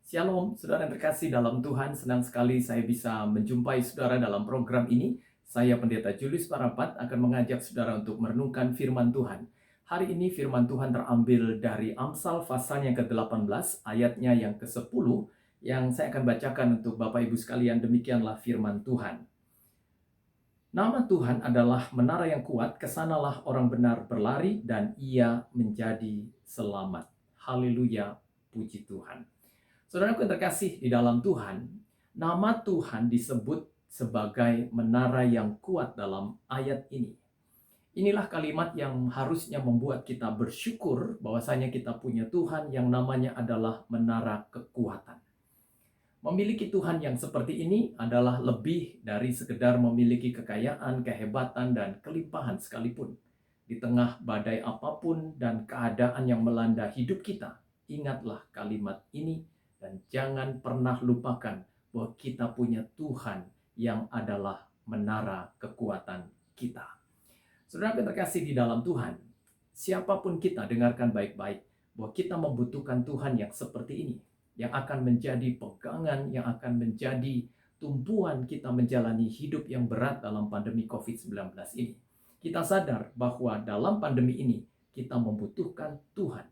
Shalom, saudara yang terkasih dalam Tuhan. Senang sekali saya bisa menjumpai saudara dalam program ini. Saya Pendeta Julius Parapat akan mengajak saudara untuk merenungkan firman Tuhan. Hari ini firman Tuhan terambil dari Amsal pasal yang ke-18, ayatnya yang ke-10, yang saya akan bacakan untuk Bapak Ibu sekalian. Demikianlah firman Tuhan. Nama Tuhan adalah menara yang kuat, kesanalah orang benar berlari dan ia menjadi selamat. Haleluya, puji Tuhan. Saudaraku yang terkasih di dalam Tuhan, nama Tuhan disebut sebagai menara yang kuat dalam ayat ini. Inilah kalimat yang harusnya membuat kita bersyukur bahwasanya kita punya Tuhan yang namanya adalah menara kekuatan. Memiliki Tuhan yang seperti ini adalah lebih dari sekedar memiliki kekayaan, kehebatan, dan kelimpahan sekalipun. Di tengah badai apapun dan keadaan yang melanda hidup kita, ingatlah kalimat ini dan jangan pernah lupakan bahwa kita punya Tuhan yang adalah menara kekuatan kita. Saudara yang terkasih di dalam Tuhan, siapapun kita, dengarkan baik-baik bahwa kita membutuhkan Tuhan yang seperti ini, yang akan menjadi pegangan, yang akan menjadi tumpuan kita menjalani hidup yang berat dalam pandemi COVID-19 ini. Kita sadar bahwa dalam pandemi ini kita membutuhkan Tuhan.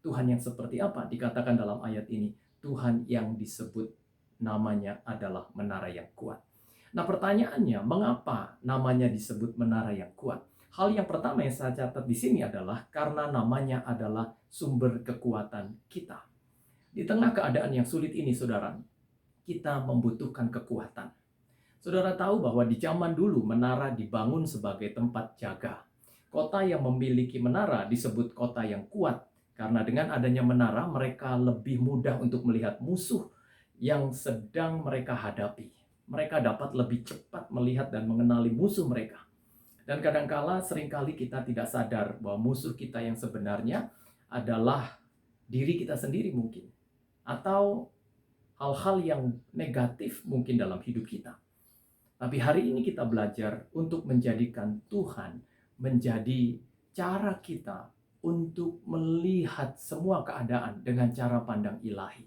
Tuhan yang seperti apa? Dikatakan dalam ayat ini, Tuhan yang disebut namanya adalah menara yang kuat. Nah, pertanyaannya, mengapa namanya disebut menara yang kuat? Hal yang pertama yang saya catat di sini adalah karena namanya adalah sumber kekuatan kita. Di tengah keadaan yang sulit ini, saudara, kita membutuhkan kekuatan. Saudara tahu bahwa di zaman dulu menara dibangun sebagai tempat jaga. Kota yang memiliki menara disebut kota yang kuat, karena dengan adanya menara mereka lebih mudah untuk melihat musuh yang sedang mereka hadapi. Mereka dapat lebih cepat melihat dan mengenali musuh mereka. Dan kadangkala seringkali kita tidak sadar bahwa musuh kita yang sebenarnya adalah diri kita sendiri mungkin. Atau hal-hal yang negatif mungkin dalam hidup kita. Tapi hari ini kita belajar untuk menjadikan Tuhan menjadi cara kita untuk melihat semua keadaan dengan cara pandang ilahi.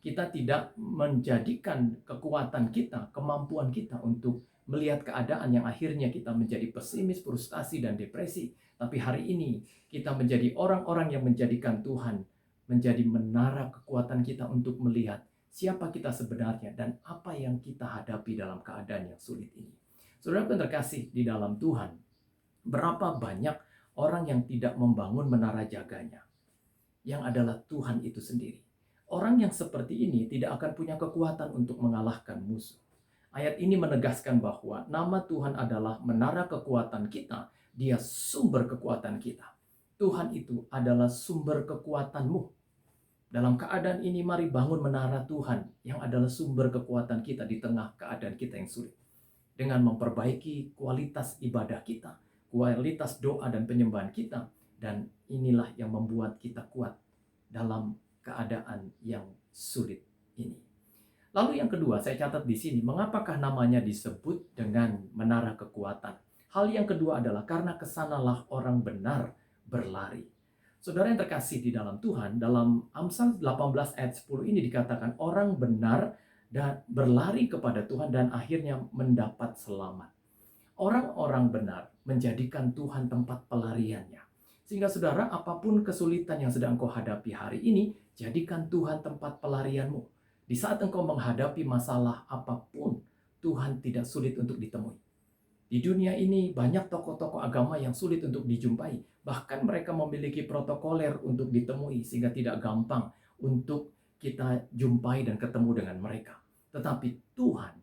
Kita tidak menjadikan kekuatan kita, kemampuan kita untuk melihat keadaan yang akhirnya kita menjadi pesimis, frustasi, dan depresi. Tapi hari ini kita menjadi orang-orang yang menjadikan Tuhan menjadi menara kekuatan kita untuk melihat siapa kita sebenarnya dan apa yang kita hadapi dalam keadaan yang sulit ini. Saudara yang terkasih di dalam Tuhan, berapa banyak orang yang tidak membangun menara jaganya, yang adalah Tuhan itu sendiri. Orang yang seperti ini tidak akan punya kekuatan untuk mengalahkan musuh. Ayat ini menegaskan bahwa nama Tuhan adalah menara kekuatan kita, Dia sumber kekuatan kita. Tuhan itu adalah sumber kekuatanmu. Dalam keadaan ini mari bangun menara Tuhan yang adalah sumber kekuatan kita di tengah keadaan kita yang sulit. Dengan memperbaiki kualitas ibadah kita, kualitas doa dan penyembahan kita. Dan inilah yang membuat kita kuat dalam keadaan yang sulit ini. Lalu yang kedua saya catat di sini, mengapakah namanya disebut dengan menara kekuatan? Hal yang kedua adalah karena kesanalah orang benar berlari. Saudara yang terkasih di dalam Tuhan, dalam Amsal 18 ayat 10 ini dikatakan orang benar dan berlari kepada Tuhan dan akhirnya mendapat selamat. Orang-orang benar menjadikan Tuhan tempat pelariannya. Sehingga saudara, apapun kesulitan yang sedang kau hadapi hari ini, jadikan Tuhan tempat pelarianmu. Di saat engkau menghadapi masalah apapun, Tuhan tidak sulit untuk ditemui. Di dunia ini banyak tokoh-tokoh agama yang sulit untuk dijumpai. Bahkan mereka memiliki protokoler untuk ditemui sehingga tidak gampang untuk kita jumpai dan ketemu dengan mereka. Tetapi Tuhan,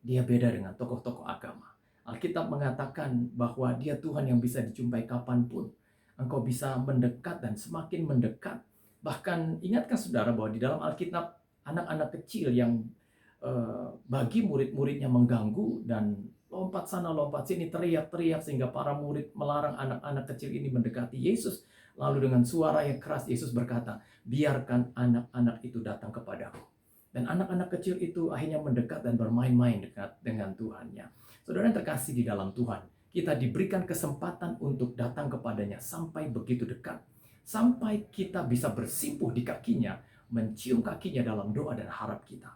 Dia beda dengan tokoh-tokoh agama. Alkitab mengatakan bahwa Dia Tuhan yang bisa dijumpai kapanpun. Engkau bisa mendekat dan semakin mendekat. Bahkan ingatkah saudara bahwa di dalam Alkitab anak-anak kecil yang bagi murid-muridnya mengganggu dan lompat sana lompat sini, teriak-teriak sehingga para murid melarang anak-anak kecil ini mendekati Yesus. Lalu dengan suara yang keras Yesus berkata, biarkan anak-anak itu datang kepadaku. Dan anak-anak kecil itu akhirnya mendekat dan bermain-main dekat dengan Tuhannya. Saudara yang terkasih di dalam Tuhan, kita diberikan kesempatan untuk datang kepadanya sampai begitu dekat. Sampai kita bisa bersimpuh di kakinya, mencium kakinya dalam doa dan harap kita.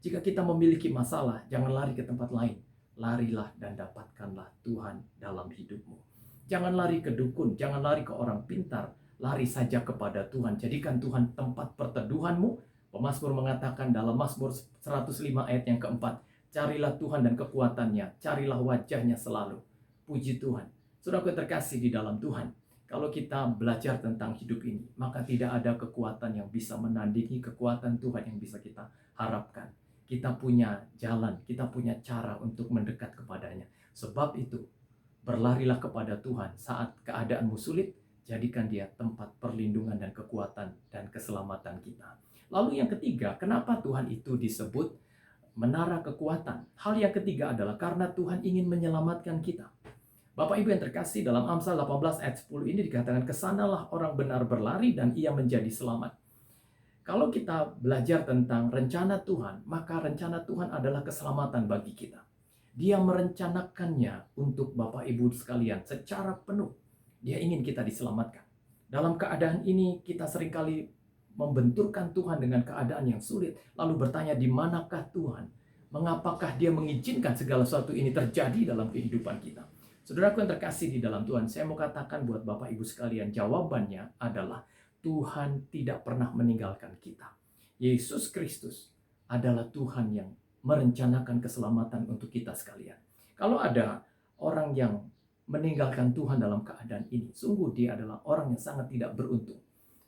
Jika kita memiliki masalah, jangan lari ke tempat lain. Larilah dan dapatkanlah Tuhan dalam hidupmu. Jangan lari ke dukun, jangan lari ke orang pintar. Lari saja kepada Tuhan. Jadikan Tuhan tempat perteduhanmu. Pemazmur mengatakan dalam Mazmur 105 ayat yang keempat, carilah Tuhan dan kekuatannya, carilah wajahnya selalu. Puji Tuhan. Saudaraku terkasih di dalam Tuhan, kalau kita belajar tentang hidup ini, maka tidak ada kekuatan yang bisa menandingi kekuatan Tuhan yang bisa kita harapkan. Kita punya jalan, kita punya cara untuk mendekat kepadanya. Sebab itu, berlarilah kepada Tuhan saat keadaanmu sulit, jadikan dia tempat perlindungan dan kekuatan dan keselamatan kita. Lalu yang ketiga, kenapa Tuhan itu disebut menara kekuatan? Hal yang ketiga adalah karena Tuhan ingin menyelamatkan kita. Bapak Ibu yang terkasih, dalam Amsal 18 ayat 10 ini dikatakan, kesanalah orang benar berlari dan ia menjadi selamat. Kalau kita belajar tentang rencana Tuhan, maka rencana Tuhan adalah keselamatan bagi kita. Dia merencanakannya untuk Bapak Ibu sekalian secara penuh. Dia ingin kita diselamatkan. Dalam keadaan ini kita seringkali membenturkan Tuhan dengan keadaan yang sulit. Lalu bertanya, di manakah Tuhan? Mengapakah dia mengizinkan segala sesuatu ini terjadi dalam kehidupan kita? Saudaraku yang terkasih di dalam Tuhan, saya mau katakan buat Bapak Ibu sekalian, jawabannya adalah Tuhan tidak pernah meninggalkan kita. Yesus Kristus adalah Tuhan yang merencanakan keselamatan untuk kita sekalian. Kalau ada orang yang meninggalkan Tuhan dalam keadaan ini, sungguh dia adalah orang yang sangat tidak beruntung.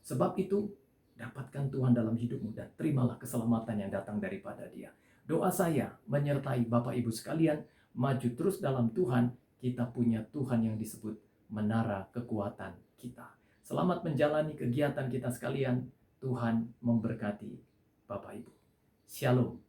Sebab itu, dapatkan Tuhan dalam hidupmu dan terimalah keselamatan yang datang daripada Dia. Doa saya menyertai Bapak Ibu sekalian, maju terus dalam Tuhan. Kita punya Tuhan yang disebut menara kekuatan kita. Selamat menjalani kegiatan kita sekalian. Tuhan memberkati Bapak Ibu. Shalom.